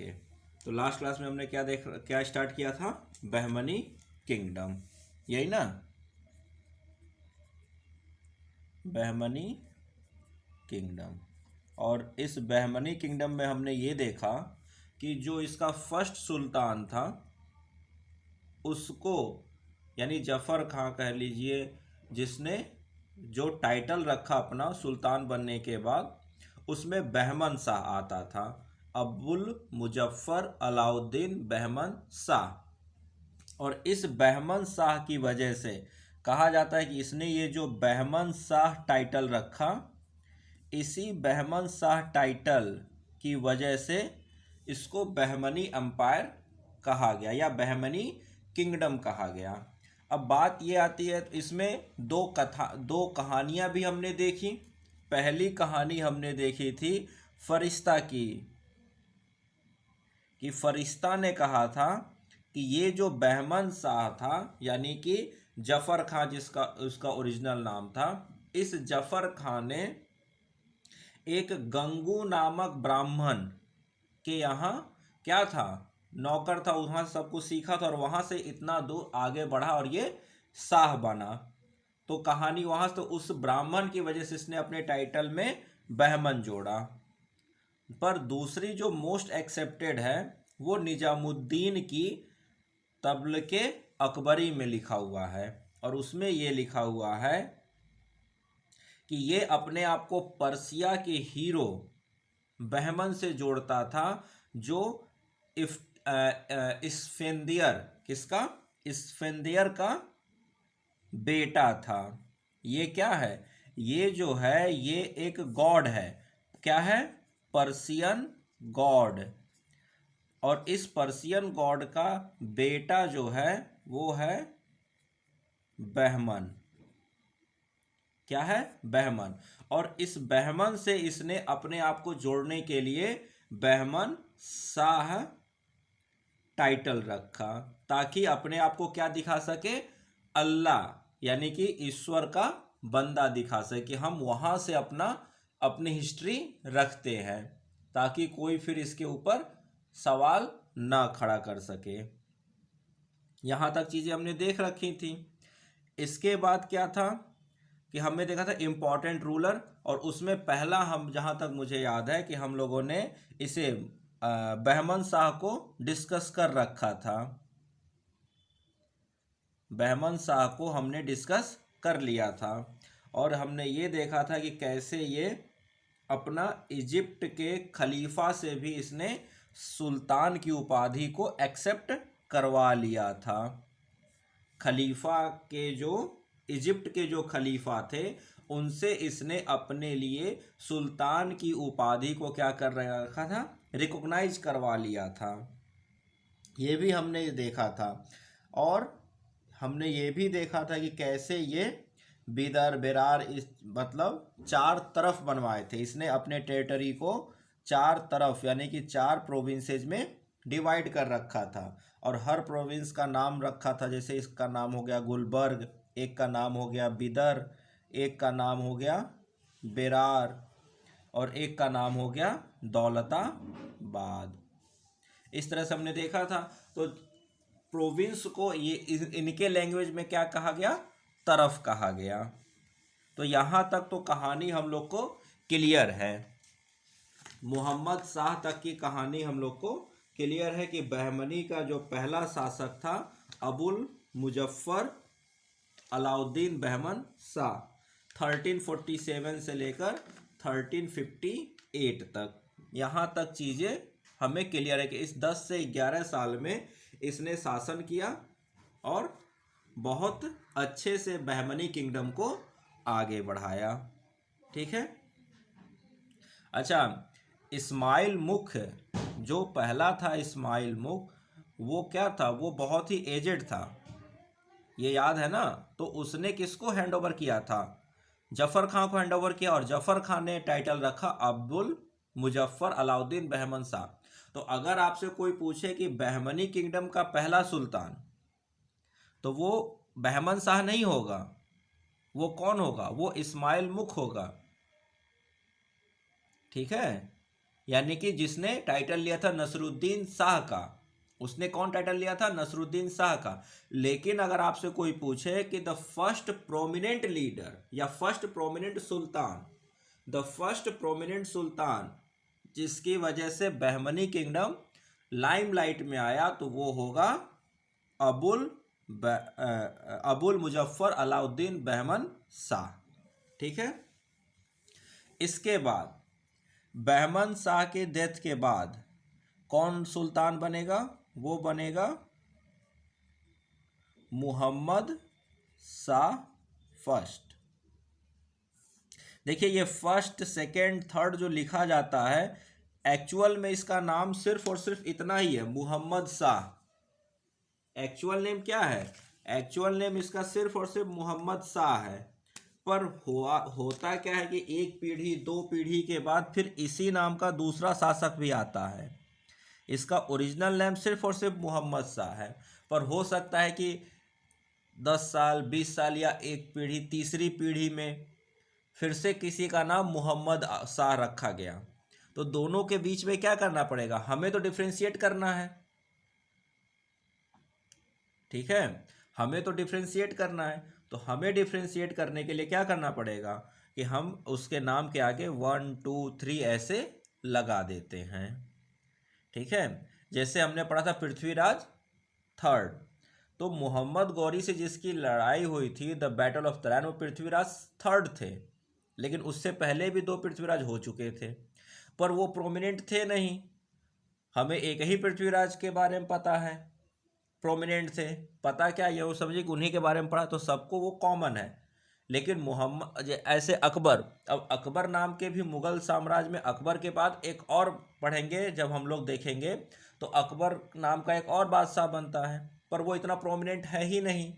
सके। तो last class में हमने क्या स्टार्ट किया था? बहमनी किंगडम, यही ना, बहमनी किंगडम। और इस बहमनी किंगडम में हमने ये देखा कि जो इसका फर्स्ट सुल्तान था उसको, यानी जफर खां कह लीजिए, जिसने जो टाइटल रखा अपना सुल्तान बनने के बाद, उसमें बहमन शाह आता था, अब्दुल मुजफ्फर अलाउद्दीन बहमन शाह। और इस बहमन शाह की वजह से कहा जाता है कि इसने ये जो बहमन शाह टाइटल रखा, इसी बहमन शाह टाइटल की वजह से इसको बहमनी एम्पायर कहा गया या बहमनी किंगडम कहा गया। अब बात ये आती है, इसमें दो कहानियां भी हमने देखी। पहली कहानी हमने देखी थी फरिश्ता की, कि फरिश्ता ने कहा था कि ये जो बहमन शाह था, यानी कि जफर खां जिसका उसका ओरिजिनल नाम था, इस जफर खां ने एक गंगू नामक ब्राह्मण के यहाँ क्या था, नौकर था, वहाँ सब कुछ सीखा था और वहाँ से इतना दूर आगे बढ़ा और ये शाह बना। तो कहानी वहाँ से, तो उस ब्राह्मण की वजह से इसने अपने टाइटल में बहमन जोड़ा। पर दूसरी जो मोस्ट एक्सेप्टेड है वो निजामुद्दीन की तबलके अकबरी में लिखा हुआ है, और उसमें ये लिखा हुआ है कि ये अपने आप को पर्सिया के हीरो बहमन से जोड़ता था, जो इस्फेंदियर, किसका? इस्फेंदियर का बेटा था। ये क्या है? ये जो है ये एक गॉड है। क्या है? Persian God. और इस पर्सियन गॉड का बेटा जो है वो है बहमन। क्या है? बहमन। और इस बहमन से इसने अपने आप को जोड़ने के लिए बहमन शाह टाइटल रखा, ताकि अपने आप को क्या दिखा सके? अल्लाह, यानी कि ईश्वर का बंदा दिखा सके, कि हम वहां से अपनी हिस्ट्री रखते हैं, ताकि कोई फिर इसके ऊपर सवाल ना खड़ा कर सके। यहां तक चीजें हमने देख रखी थी। इसके बाद क्या था कि हमने देखा था इम्पोर्टेंट रूलर, और उसमें पहला, हम जहां तक मुझे याद है कि हम लोगों ने इसे बहमन शाह को डिस्कस कर रखा था। बहमन शाह को हमने डिस्कस कर लिया था, और हमने ये देखा था कि कैसे ये अपना इजिप्ट के खलीफा से भी इसने सुल्तान की उपाधि को एक्सेप्ट करवा लिया था। खलीफा के जो, इजिप्ट के जो खलीफा थे, उनसे इसने अपने लिए सुल्तान की उपाधि को क्या कर रखा था? रिकॉग्नाइज करवा लिया था। ये भी हमने देखा था। और हमने ये भी देखा था कि कैसे ये बिदर बेरार, इस मतलब चार तरफ बनवाए थे इसने अपने टेरिटरी को, चार तरफ यानी कि चार प्रोविंसेस में डिवाइड कर रखा था, और हर प्रोविंस का नाम रखा था। जैसे इसका नाम हो गया गुलबर्ग, एक का नाम हो गया बिदर, एक का नाम हो गया बेरार, और एक का नाम हो गया दौलताबाद। इस तरह से हमने देखा था। तो प्रोविंस को ये इनके लैंग्वेज में क्या कहा गया? तरफ कहा गया। तो यहां तक तो कहानी हम लोग को क्लियर है। मोहम्मद शाह तक की कहानी हम लोग को क्लियर है कि बहमनी का जो पहला शासक था अबुल मुजफ्फर अलाउद्दीन बहमन शाह, 1347 से लेकर 1358 तक, यहाँ तक चीज़ें हमें क्लियर है कि इस 10 से 11 साल में इसने शासन किया और बहुत अच्छे से बहमनी किंगडम को आगे बढ़ाया। ठीक है। अच्छा, इस्माइल मुख जो पहला था, इस्माइल मुख, वो क्या था? वो बहुत ही एजेड था, ये याद है ना? तो उसने किसको हैंड ओवर किया था? जफर खां को हैंड ओवर किया, और जफर खां ने टाइटल रखा अब्दुल मुजफ्फर अलाउद्दीन बहमन शाह। तो अगर आपसे कोई पूछे कि बहमनी किंगडम का पहला सुल्तान, तो वो बहमन शाह नहीं होगा, वो कौन होगा? वो इस्माइल मुख होगा। ठीक है। यानी कि जिसने टाइटल लिया था नसरुद्दीन शाह का, उसने कौन टाइटल लिया था? नसरुद्दीन शाह का। लेकिन अगर आपसे कोई पूछे कि द फर्स्ट प्रोमिनेंट लीडर या फर्स्ट प्रोमिनेंट सुल्तान, द फर्स्ट प्रोमिनेंट सुल्तान जिसकी वजह से बहमनी किंगडम लाइमलाइट में आया, तो वो होगा अबुल मुजफ्फर अलाउद्दीन बहमन शाह। ठीक है। इसके बाद बहमन शाह के डेथ के बाद कौन सुल्तान बनेगा? वो बनेगा मुहम्मद शाह फर्स्ट। देखिए ये फर्स्ट, सेकंड, थर्ड जो लिखा जाता है, एक्चुअल में इसका नाम सिर्फ और सिर्फ इतना ही है, मुहम्मद शाह। एक्चुअल नेम क्या है? एक्चुअल नेम इसका सिर्फ और सिर्फ मुहम्मद शाह है। पर होता क्या है कि एक पीढ़ी, दो पीढ़ी के बाद फिर इसी नाम का दूसरा शासक भी आता है। इसका ओरिजिनल नेम सिर्फ और सिर्फ मोहम्मद शाह है, पर हो सकता है कि 10 साल, 20 साल या एक पीढ़ी, तीसरी पीढ़ी में फिर से किसी का नाम मोहम्मद शाह रखा गया। तो दोनों के बीच में क्या करना पड़ेगा? हमें तो डिफ्रेंशिएट करना है। ठीक है, हमें तो डिफ्रेंशिएट करना है। तो हमें डिफ्रेंशिएट करने के लिए क्या करना पड़ेगा कि हम उसके नाम के आगे 1, 2, 3 ऐसे लगा देते हैं। ठीक है, जैसे हमने पढ़ा था पृथ्वीराज थर्ड, तो मोहम्मद गौरी से जिसकी लड़ाई हुई थी, द बैटल ऑफ तराइन, वो पृथ्वीराज थर्ड थे। लेकिन उससे पहले भी 2 पृथ्वीराज हो चुके थे, पर वो प्रोमिनेंट थे नहीं। हमें एक ही पृथ्वीराज के बारे में पता है, प्रोमिनेंट थे। पता क्या, ये वो समझिए कि उन्हीं के बारे में पढ़ा, तो सबको वो कॉमन है। लेकिन मोहम्मद ऐसे अकबर, अब अकबर नाम के भी मुगल साम्राज्य में अकबर के बाद एक और पढ़ेंगे जब हम लोग देखेंगे, तो अकबर नाम का एक और बादशाह बनता है, पर वो इतना प्रोमिनेंट है ही नहीं।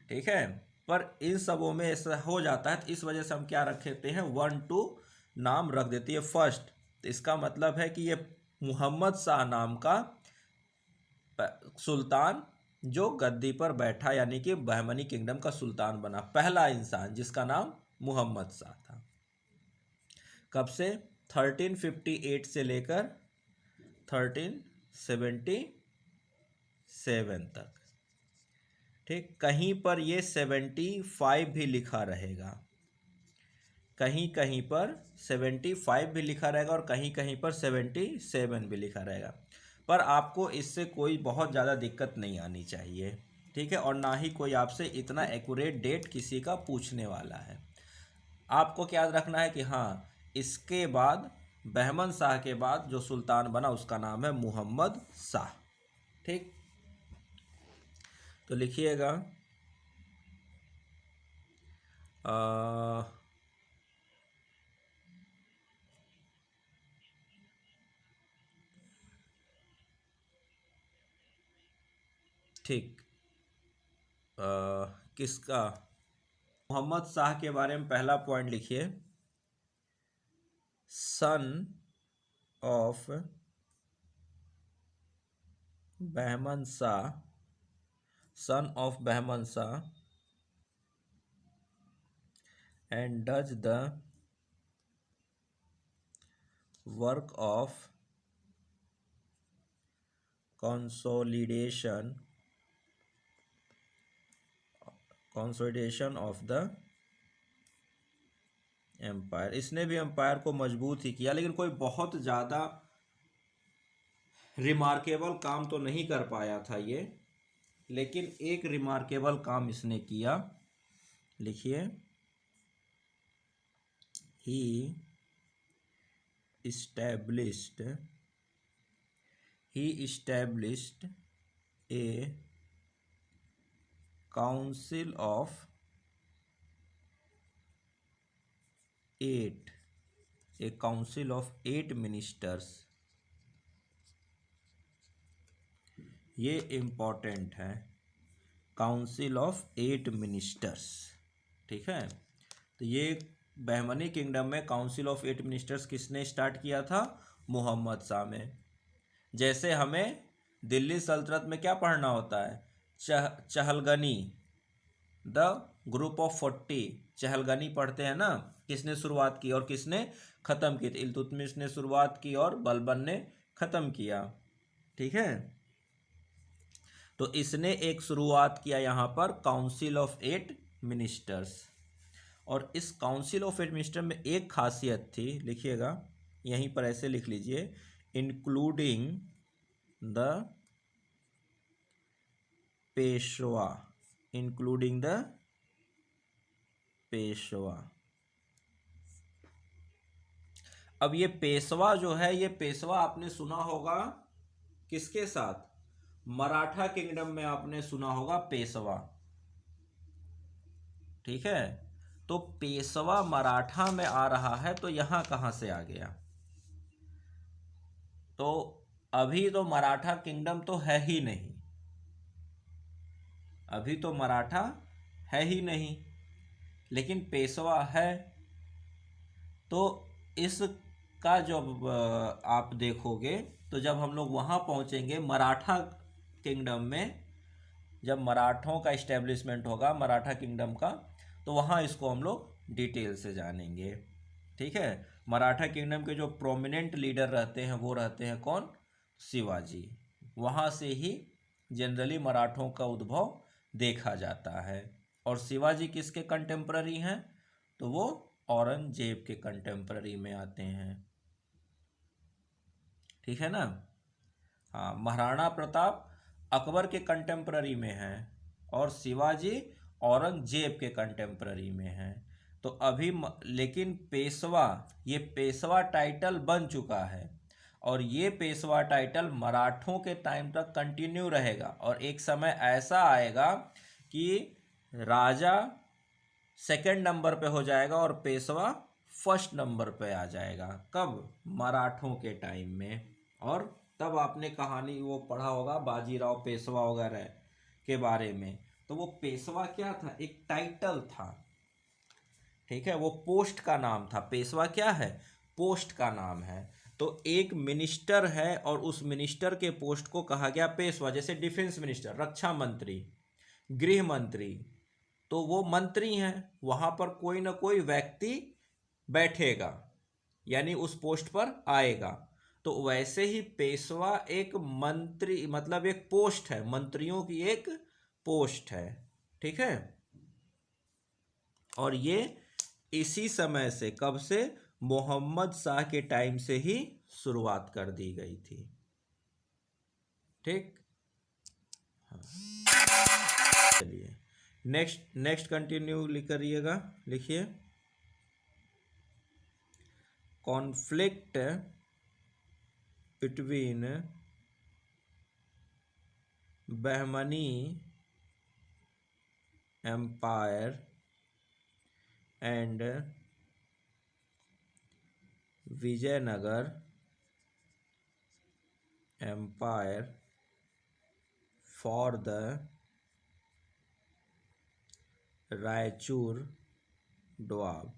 ठीक है, पर इन सबों में ऐसा हो जाता है, तो इस वजह से हम क्या रख देते हैं, 1, 2 नाम रख देती है फर्स्ट। तो इसका मतलब है कि ये मुहम्मद शाह नाम का सुल्तान जो गद्दी पर बैठा, यानी कि बहमनी किंगडम का सुल्तान बना, पहला इंसान जिसका नाम मुहम्मद शाह था। कब से? 1358 से लेकर 1377 तक। ठीक, कहीं पर ये 75 भी लिखा रहेगा, कहीं कहीं पर 75 भी लिखा रहेगा और कहीं कहीं पर 77 भी लिखा रहेगा। पर आपको इससे कोई बहुत ज़्यादा दिक्कत नहीं आनी चाहिए। ठीक है, और ना ही कोई आपसे इतना एक्यूरेट डेट किसी का पूछने वाला है। आपको क्या याद रखना है कि हाँ, इसके बाद बहमन शाह के बाद जो सुल्तान बना उसका नाम है मुहम्मद शाह। ठीक, तो लिखिएगा ठीक, किसका? मोहम्मद शाह के बारे में पहला पॉइंट लिखिए, son of Bahman Shah, son of Bahman Shah, and does the work of consolidation of the empire. इसने भी एम्पायर को मजबूत ही किया, लेकिन कोई बहुत ज़्यादा रिमार्केबल काम तो नहीं कर पाया था ये, लेकिन एक रिमार्केबल काम इसने किया। लिखिए, ही established a council of 8, a council of 8 ministers। ये इम्पॉर्टेंट है, काउंसिल ऑफ 8 मिनिस्टर्स। ठीक है, तो ये बहमनी किंगडम में काउंसिल ऑफ 8 मिनिस्टर्स किसने स्टार्ट किया था? मोहम्मद शाह में। जैसे हमें दिल्ली सल्तनत में क्या पढ़ना होता है? चहलगनी, द ग्रुप ऑफ 40 चहलगनी पढ़ते हैं ना, किसने शुरुआत की और किसने ख़त्म की? तो इल्तुतमिश ने शुरुआत की और बलबन ने ख़त्म किया। ठीक है, तो इसने एक शुरुआत किया यहाँ पर काउंसिल ऑफ 8 मिनिस्टर्स। और इस काउंसिल ऑफ 8 मिनिस्टर में एक खासियत थी, लिखिएगा यहीं पर ऐसे लिख लीजिए, including the Peshwa, including the Peshwa. अब ये पेशवा जो है, ये पेशवा आपने सुना होगा किसके साथ? मराठा किंगडम में आपने सुना होगा पेशवा। ठीक है, तो पेशवा मराठा में आ रहा है, तो यहां कहां से आ गया? तो अभी तो मराठा किंगडम तो है ही नहीं, अभी तो मराठा है ही नहीं, लेकिन पेशवा है। तो इसका जब आप देखोगे, तो जब हम लोग वहाँ पहुँचेंगे मराठा किंगडम में, जब मराठों का इस्टेब्लिशमेंट होगा मराठा किंगडम का, तो वहाँ इसको हम लोग डिटेल से जानेंगे। ठीक है, मराठा किंगडम के जो प्रोमिनेंट लीडर रहते हैं वो रहते हैं कौन? शिवाजी। वहाँ से ही जनरली मराठों का उद्भव देखा जाता है। और शिवाजी किसके कंटेम्प्ररी हैं? तो वो औरंगजेब के कंटेम्प्ररी में आते हैं। ठीक है ना? हाँ, महाराणा प्रताप अकबर के कंटेम्प्ररी में हैं और शिवाजी औरंगजेब के कंटेम्प्ररी में हैं। तो अभी लेकिन पेशवा, ये पेशवा टाइटल बन चुका है और ये पेशवा टाइटल मराठों के टाइम तक कंटिन्यू रहेगा। और एक समय ऐसा आएगा कि राजा सेकंड नंबर पे हो जाएगा और पेशवा फर्स्ट नंबर पे आ जाएगा। कब? मराठों के टाइम में। और तब आपने कहानी वो पढ़ा होगा बाजीराव पेशवा वगैरह के बारे में। तो वो पेशवा क्या था? एक टाइटल था। ठीक है, वो पोस्ट का नाम था। पेशवा क्या है? पोस्ट का नाम है। तो एक मिनिस्टर है और उस मिनिस्टर के पोस्ट को कहा गया पेशवा। जैसे डिफेंस मिनिस्टर, रक्षा मंत्री, गृह मंत्री, तो वो मंत्री हैं, वहां पर कोई ना कोई व्यक्ति बैठेगा, यानी उस पोस्ट पर आएगा। तो वैसे ही पेशवा एक मंत्री, मतलब एक पोस्ट है, मंत्रियों की एक पोस्ट है। ठीक है, और ये इसी समय से, कब से? मोहम्मद शाह के टाइम से ही शुरुआत कर दी गई थी। ठीक, हाँ, चलिए नेक्स्ट कंटिन्यू करिएगा। लिखिए, conflict between Bahmani empire and Vijayanagara empire for the Raichur Doab.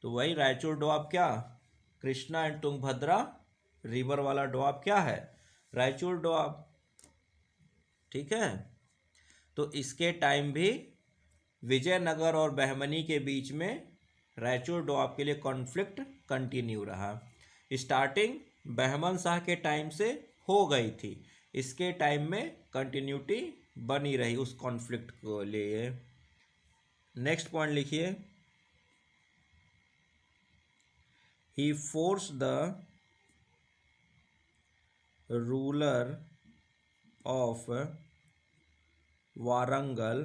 तो वही रायचूर डोआब, क्या? कृष्णा एंड तुंगभद्रा रिवर वाला डोआब क्या है? रायचूर डोआब। ठीक है, तो इसके टाइम भी विजयनगर और बहमनी के बीच में रायचूर डोआब के लिए कॉन्फ्लिक्ट कंटिन्यू रहा। स्टार्टिंग बहमन शाह के टाइम से हो गई थी, इसके टाइम में कंटिन्यूटी बनी रही उस कॉन्फ्लिक्ट को लिए। नेक्स्ट पॉइंट लिखिए, he forced the ruler of Warangal,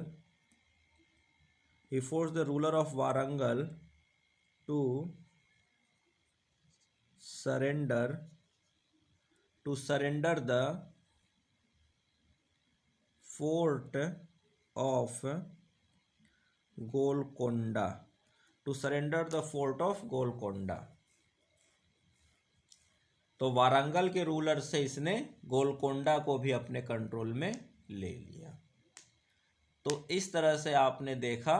he forced the ruler of Warangal to surrender the fort of Golconda, to surrender the fort of Golconda। तो वारंगल के रूलर से इसने गोलकोंडा को भी अपने कंट्रोल में ले लिया। तो इस तरह से आपने देखा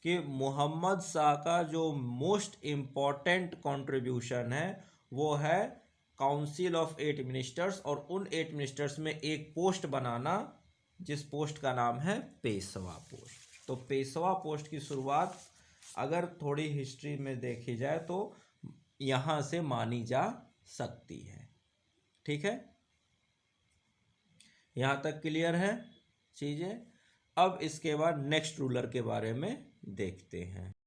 कि मोहम्मद शाह का जो मोस्ट इम्पॉर्टेंट कंट्रीब्यूशन है वो है काउंसिल ऑफ 8 मिनिस्टर्स, और उन 8 मिनिस्टर्स में एक पोस्ट बनाना जिस पोस्ट का नाम है पेशवा पोस्ट। तो पेशवा पोस्ट की शुरुआत अगर थोड़ी हिस्ट्री में देखी जाए तो यहाँ से मानी जा सकती है। ठीक है, यहाँ तक क्लियर है चीज़ें। अब इसके बाद नेक्स्ट रूलर के बारे में देखते हैं।